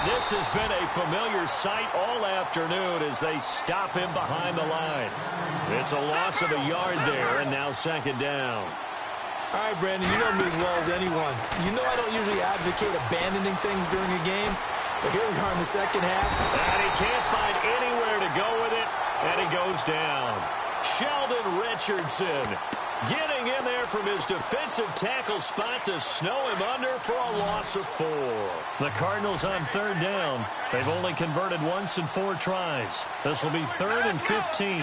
And this has been a familiar sight all afternoon as they stop him behind the line. It's a loss of a yard there, and now second down. All right, Brandon, you know me as well as anyone. You know I don't usually advocate abandoning things during a game, but here we are in the second half. And he can't find anywhere to go with it, and he goes down. Sheldon Richardson getting in there from his defensive tackle spot to snow him under for a loss of 4. The Cardinals on third down. They've only converted once in 4 tries. This will be 3rd and 15.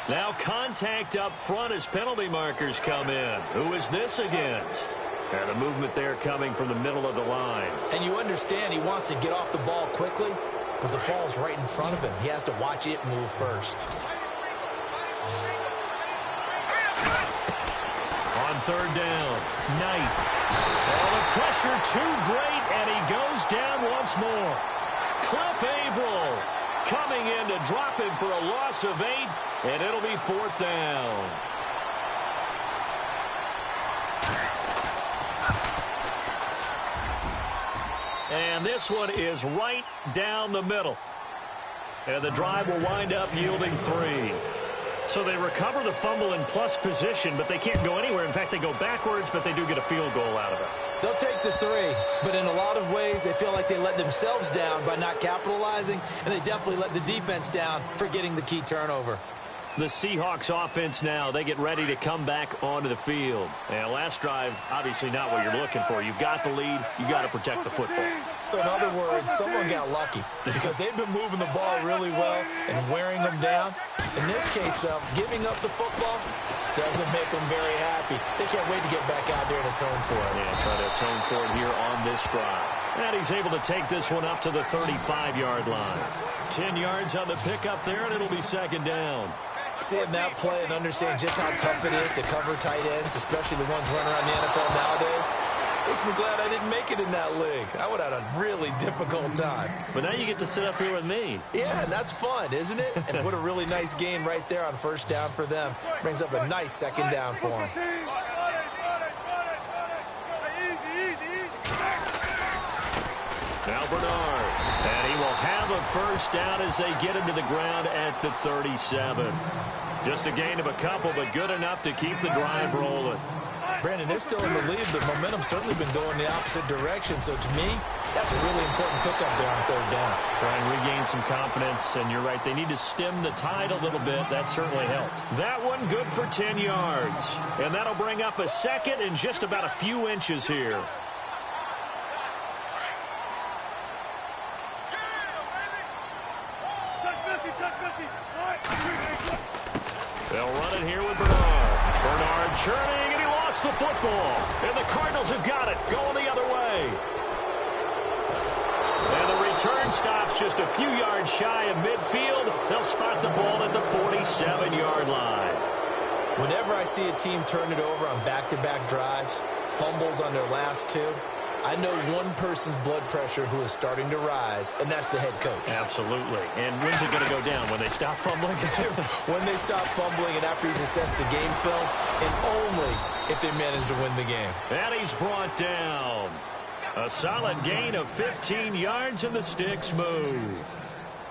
Now contact up front as penalty markers come in. Who is this against? And the movement there coming from the middle of the line. And you understand he wants to get off the ball quickly, but the ball's right in front of him. He has to watch it move first. On third down, Knight. Oh, the pressure too great, and he goes down once more. Cliff Averill coming in to drop him for a loss of 8, and it'll be 4th down. And this one is right down the middle. And the drive will wind up yielding 3. So they recover the fumble in plus position, but they can't go anywhere. In fact, they go backwards, but they do get a field goal out of it. They'll take the 3, but in a lot of ways, they feel like they let themselves down by not capitalizing, and they definitely let the defense down for getting the key turnover. The Seahawks offense now, they get ready to come back onto the field. And last drive, obviously not what you're looking for. You've got the lead. You've got to protect the football. So in other words, someone got lucky because they've been moving the ball really well and wearing them down. In this case, though, giving up the football doesn't make them very happy. They can't wait to get back out there and atone for it. Yeah, try to atone for it here on this drive. And he's able to take this one up to the 35-yard line. 10 yards on the pickup there, and it'll be second down. Seeing that play and understand just how tough it is to cover tight ends, especially the ones running around the NFL nowadays, makes me glad I didn't make it in that league. I would have had a really difficult time. But now you get to sit up here with me. Yeah, and that's fun, isn't it? And put a really nice gain right there on first down for them. Brings up a nice second down for them. Now Bernard, and he will have a first down as they get him to the ground at the 37. Just a gain of a couple, but good enough to keep the drive rolling. Brandon, they're still in the lead, but momentum's certainly been going the opposite direction. So to me, that's a really important pickup there on third down. Try and regain some confidence, and you're right, they need to stem the tide a little bit. That certainly helped. That one good for 10 yards. And that'll bring up a second in just about a few inches here. They'll run it here with Bernard. Bernard churning, and he lost the football. And the Cardinals have got it, going the other way. And the return stops just a few yards shy of midfield. They'll spot the ball at the 47-yard line. Whenever I see a team turn it over on back-to-back drives, fumbles on their last 2, I know one person's blood pressure who is starting to rise, and that's the head coach. Absolutely. And when's it going to go down? When they stop fumbling? When they stop fumbling and after he's assessed the game film, and only if they manage to win the game. And he's brought down. A solid gain of 15 yards, and the sticks move.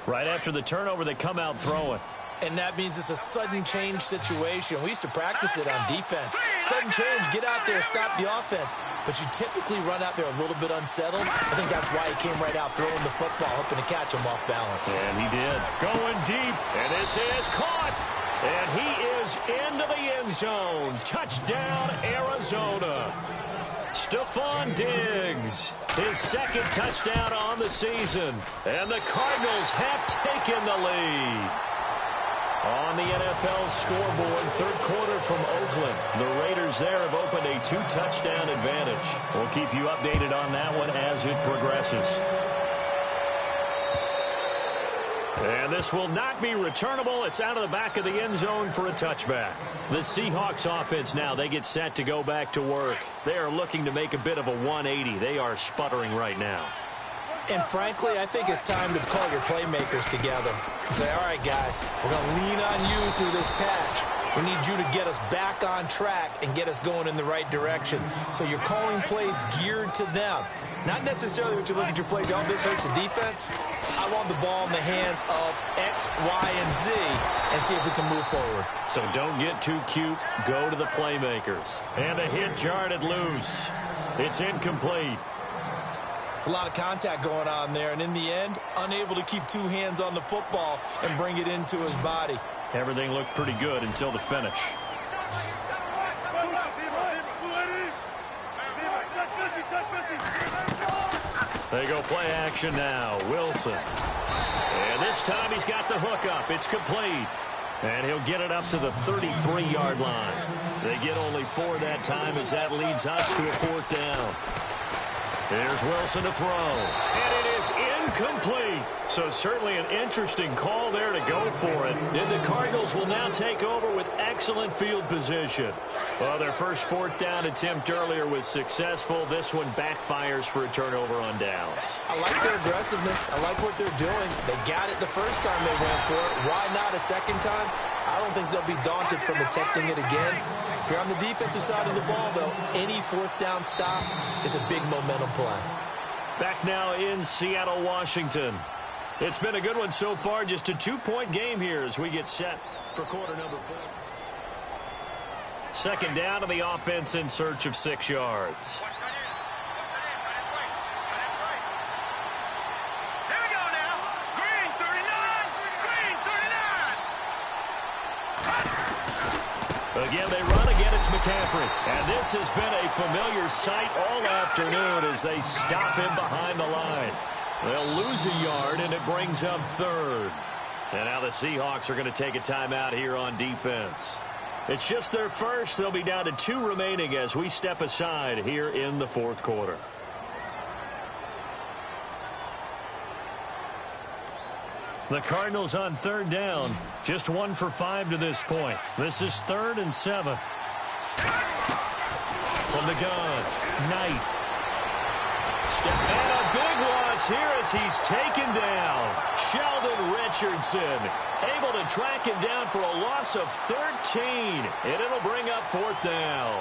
Right after the turnover, they come out throwing. And that means it's a sudden change situation. We used to practice it on defense. Sudden change, get out there, stop the offense. But you typically run out there a little bit unsettled. I think that's why he came right out throwing the football, hoping to catch him off balance. And he did. Going deep, and this is caught. And he is into the end zone. Touchdown, Arizona. Stephon Diggs, his second touchdown on the season. And the Cardinals have taken the lead. On the NFL scoreboard, third quarter from Oakland. The Raiders there have opened a 2-touchdown advantage. We'll keep you updated on that one as it progresses. And this will not be returnable. It's out of the back of the end zone for a touchback. The Seahawks offense now, they get set to go back to work. They are looking to make a bit of a 180. They are sputtering right now. And frankly, I think it's time to call your playmakers together and say, all right, guys, we're going to lean on you through this patch. We need you to get us back on track and get us going in the right direction. So you're calling plays geared to them. Not necessarily when you look at your plays, oh, this hurts the defense. I want the ball in the hands of X, Y, and Z and see if we can move forward. So don't get too cute. Go to the playmakers. And the hit jarred it loose. It's incomplete. It's a lot of contact going on there, and in the end, unable to keep two hands on the football and bring it into his body. Everything looked pretty good until the finish. They go play action now. Wilson. And this time he's got the hook up. It's complete. And he'll get it up to the 33-yard line. They get only 4 that time as that leads us to a 4th down. Here's Wilson to throw. And it is incomplete. So certainly an interesting call there to go for it. And the Cardinals will now take over with excellent field position. Well, their first 4th down attempt earlier was successful. This one backfires for a turnover on downs. I like their aggressiveness. I like what they're doing. They got it the first time they went for it. Why not a second time? I don't think they'll be daunted from attempting it again. If you're on the defensive side of the ball, though, any 4th down stop is a big momentum play. Back now in Seattle, Washington. It's been a good one so far. Just a 2-point game here as we get set for quarter number 4. 2nd down to the offense in search of 6 yards. Again, they run. Again, it's McCaffrey. And this has been a familiar sight all afternoon as they stop him behind the line. They'll lose a yard, and it brings up 3rd. And now the Seahawks are going to take a timeout here on defense. It's just their first. They'll be down to 2 remaining as we step aside here in the 4th quarter. The Cardinals on 3rd down. Just 1 for 5 to this point. This is 3rd and 7. From the gun, Knight. And a big loss here as he's taken down. Sheldon Richardson able to track him down for a loss of 13. And it'll bring up 4th down.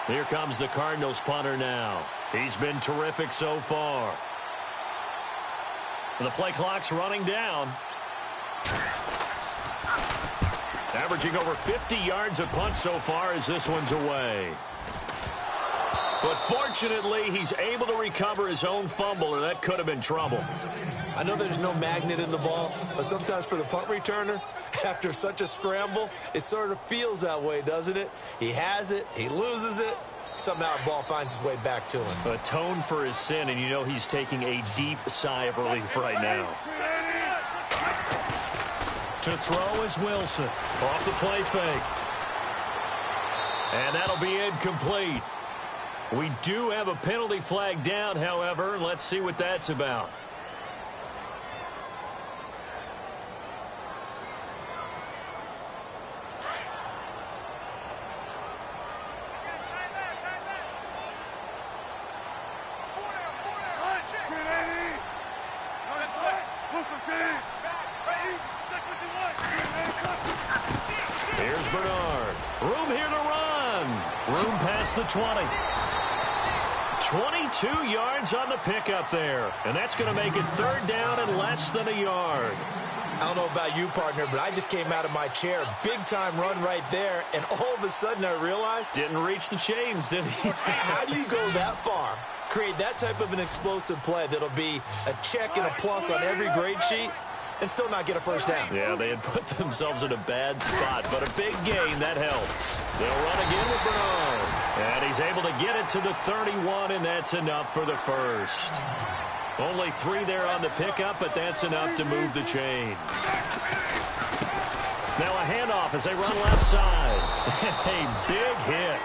Here comes the Cardinals punter now. He's been terrific so far. The play clock's running down. Averaging over 50 yards a punt so far as this one's away. But fortunately, he's able to recover his own fumble, or that could have been trouble. I know there's no magnet in the ball, but sometimes for the punt returner, after such a scramble, it sort of feels that way, doesn't it? He has it, he loses it, somehow the ball finds its way back to him. Atone for his sin, and you know he's taking a deep sigh of relief right now. To throw is Wilson. Off the play fake. And that'll be incomplete. We do have a penalty flag down, however. Let's see what that's about. Here's Bernard. Room here to run. Room past the 20. 22 yards on the pickup there. And that's going to make it 3rd down and less than a yard. I don't know about you, partner, but I just came out of my chair. Big-time run right there, and all of a sudden I realized... Didn't reach the chains, did he? How do you go that far? Create that type of an explosive play that'll be a check and a plus on every grade sheet and still not get a first down. Yeah, they had put themselves in a bad spot, but a big gain, that helps. They'll run again with Bernard. And he's able to get it to the 31, and that's enough for the first. Only 3 there on the pickup, but that's enough to move the chains. Now a handoff as they run left side. A big hit.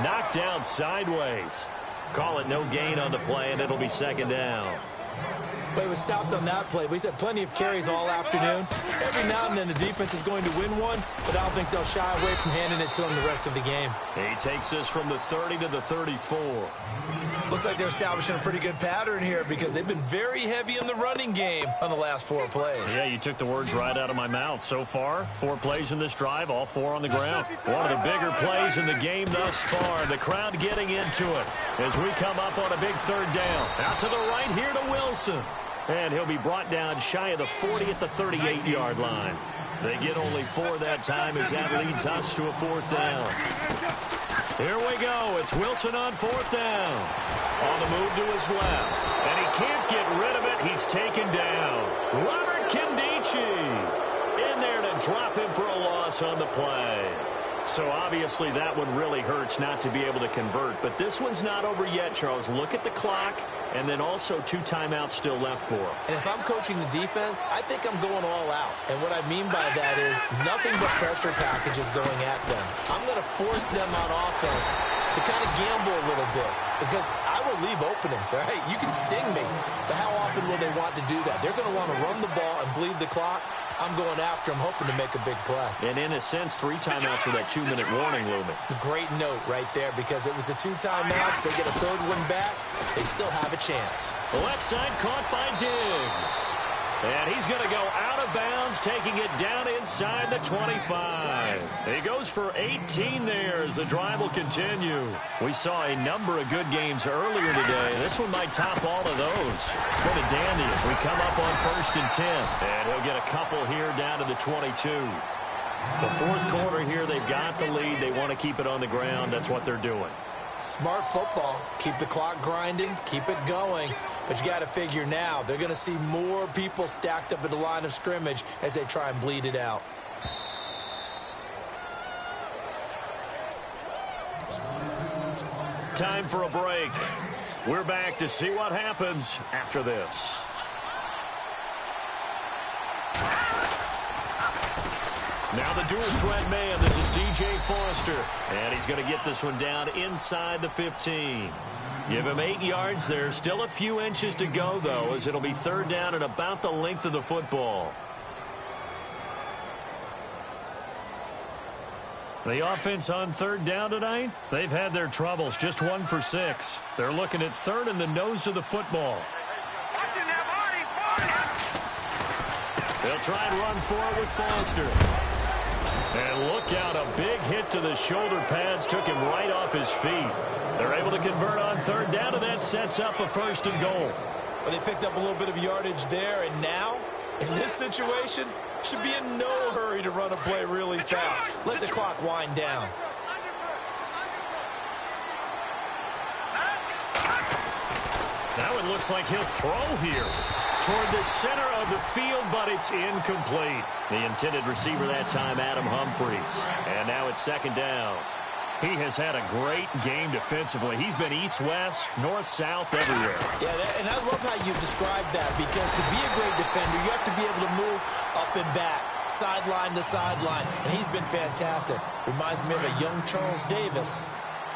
Knocked down sideways. Call it no gain on the play, and it'll be second down. But it was stopped on that play. But he's had plenty of carries all afternoon. Every now and then the defense is going to win one, but I don't think they'll shy away from handing it to him the rest of the game. He takes this from the 30 to the 34. Looks like they're establishing a pretty good pattern here because they've been very heavy in the running game on the last 4 plays. Yeah, you took the words right out of my mouth. So far, 4 plays in this drive, all 4 on the ground. One of the bigger plays in the game thus far. The crowd getting into it as we come up on a big third down. Out to the right here to Wilson. And he'll be brought down shy of the 40 at the 38-yard line. They get only 4 that time as that leads us to a 4th down. Here we go. It's Wilson on 4th down. On the move to his left. And he can't get rid of it. He's taken down. Robert Kindici in there to drop him for a loss on the play. So obviously that one really hurts not to be able to convert. But this one's not over yet, Charles. Look at the clock, and then also 2 timeouts still left for him. And if I'm coaching the defense, I think I'm going all out. And what I mean by that is nothing but pressure packages going at them. I'm going to force them on offense to kind of gamble a little bit because I will leave openings, all right? You can sting me, but how often will they want to do that? They're going to want to run the ball and bleed the clock. I'm going after them, hoping to make a big play. And in a sense, 3 timeouts with that 2-minute warning looming. Great note right there because it was the 2 timeouts. They get a 3rd one back. They still have a chance. Left side caught by Diggs. And he's going to go out of bounds, taking it down inside the 25. He goes for 18 there as the drive will continue. We saw a number of good games earlier today. This one might top all of those. It's been a dandy as we come up on 1st and 10. And he'll get a couple here down to the 22. The 4th quarter here, they've got the lead. They want to keep it on the ground. That's what they're doing. Smart football. Keep the clock grinding. Keep it going. But you got to figure now, they're going to see more people stacked up at the line of scrimmage as they try and bleed it out. Time for a break. We're back to see what happens after this. Now the dual threat man, this is DJ Foster. And he's going to get this one down inside the 15. Give him 8 yards there. Still a few inches to go, though, as it'll be 3rd down and about the length of the football. The offense on 3rd down tonight, they've had their troubles. Just 1 for 6. They're looking at 3rd in the nose of the football. They'll try and run for it with Foster. And look out, a big hit to the shoulder pads took him right off his feet. They're able to convert on 3rd down, and that sets up a 1st and goal. Well, they picked up a little bit of yardage there, and now, in this situation, should be in no hurry to run a play really fast. Let the clock wind down. Now it looks like he'll throw here toward the center of the field, but it's incomplete. The intended receiver that time, Adam Humphries. And now it's 2nd down. He has had a great game defensively. He's been east-west, north-south, everywhere. Yeah, and I love how you described that because to be a great defender, you have to be able to move up and back, sideline to sideline, and he's been fantastic. Reminds me of a young Charles Davis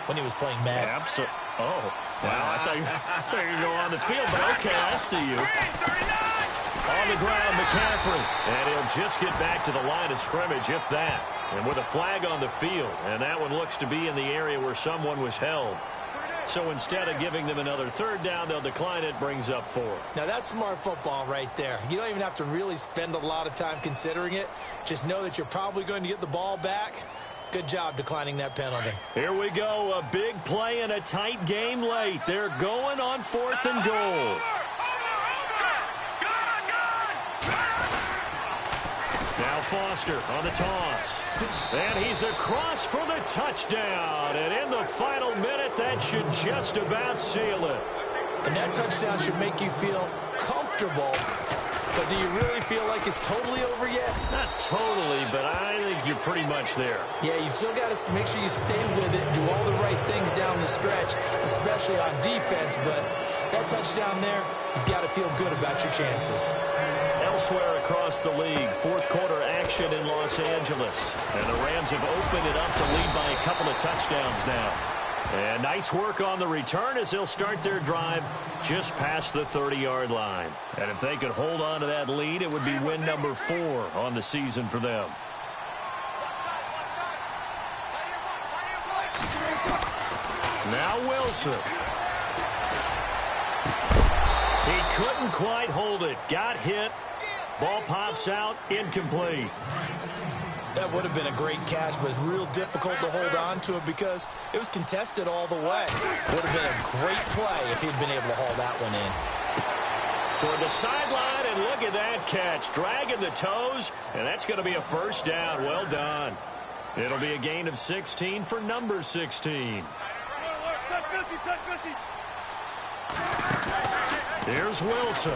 when he was playing Madden. Absolutely. Oh, wow, I thought you were going to go on the field, but okay, I see you. On the ground, McCaffrey. And he'll just get back to the line of scrimmage, if that. And with a flag on the field. And that one looks to be in the area where someone was held. So instead of giving them another 3rd down, they'll decline it, brings up 4. Now, that's smart football right there. You don't even have to really spend a lot of time considering it. Just know that you're probably going to get the ball back. Good job declining that penalty. Here we go. A big play in a tight game late. They're going on 4th and goal. Now Foster on the toss. And he's across for the touchdown. And in the final minute, that should just about seal it. And that touchdown should make you feel comfortable. But do you really feel like it's totally over yet? Not totally, but I think you're pretty much there. Yeah, you've still got to make sure you stay with it, do all the right things down the stretch, especially on defense. But that touchdown there, you've got to feel good about your chances. Elsewhere across the league, 4th quarter action in Los Angeles. And the Rams have opened it up to lead by a couple of touchdowns now. And nice work on the return as they'll start their drive just past the 30-yard line. And if they could hold on to that lead, it would be win number 4 on the season for them. Now Wilson. He couldn't quite hold it. Got hit. Ball pops out. Incomplete. That would have been a great catch, but it's real difficult to hold on to it because it was contested all the way. Would have been a great play if he'd been able to haul that one in. Toward the sideline, and look at that catch. Dragging the toes, and that's going to be a first down. Well done. It'll be a gain of 16 for number 16. Here's Wilson.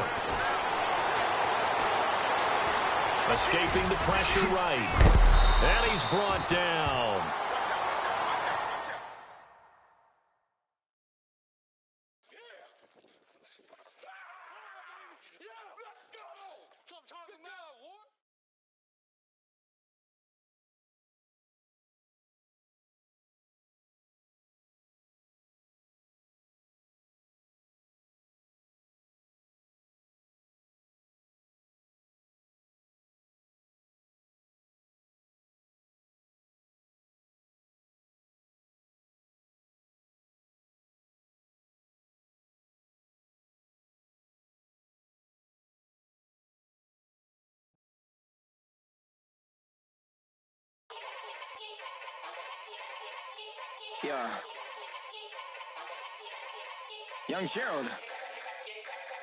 Escaping the pressure right. And he's brought down. Yeah. Young Gerald.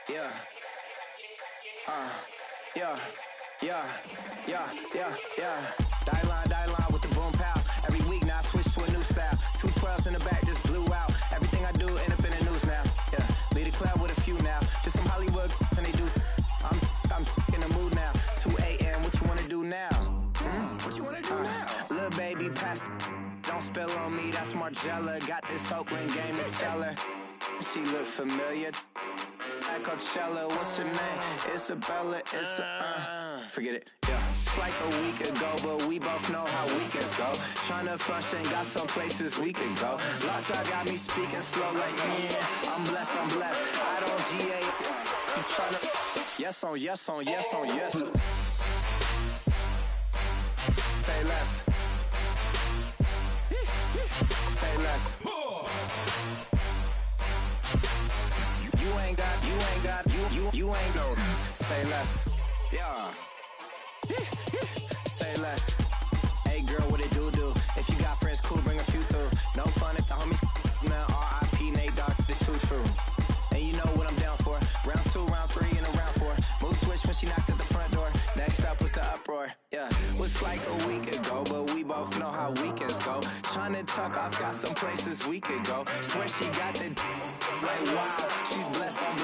Yeah. Yeah. Die line with the boom pow. Every week now I switch to a new style. 212s in the back just blew out. Everything I do end up in the news now. Yeah. Lead a club with a few now. Just some Hollywood and they do. I'm in the mood now. 2 a.m. What you wanna do now? What you wanna do now? Little baby pass. Don't spill on me, that's Margella. Got this Oakland game to tell her. She look familiar. Like Coachella, what's her name? Isabella, forget it, yeah. It's like a week ago, but we both know how weekends go. Tryna function, got some places we could go. Lot y'all got me speaking slow like, yeah, I'm blessed. I don't GA. You tryna, yes on yes. Say less. Say less. You ain't no. Say less. Yeah. Say less. Hey girl, what it do? If you got friends, cool, bring a few through. No fun if the homies now. R.I.P. Nate Dogg, this too true. And you know what I'm down for. Round 2, round 3, and a round 4. Mood switch when she knocked at the front door. Next up was the uproar. Yeah, was like a week ago, but we both know how weekends go. Tryna tuck off, got some places we could go. Swear she got the like wow, she's blessed on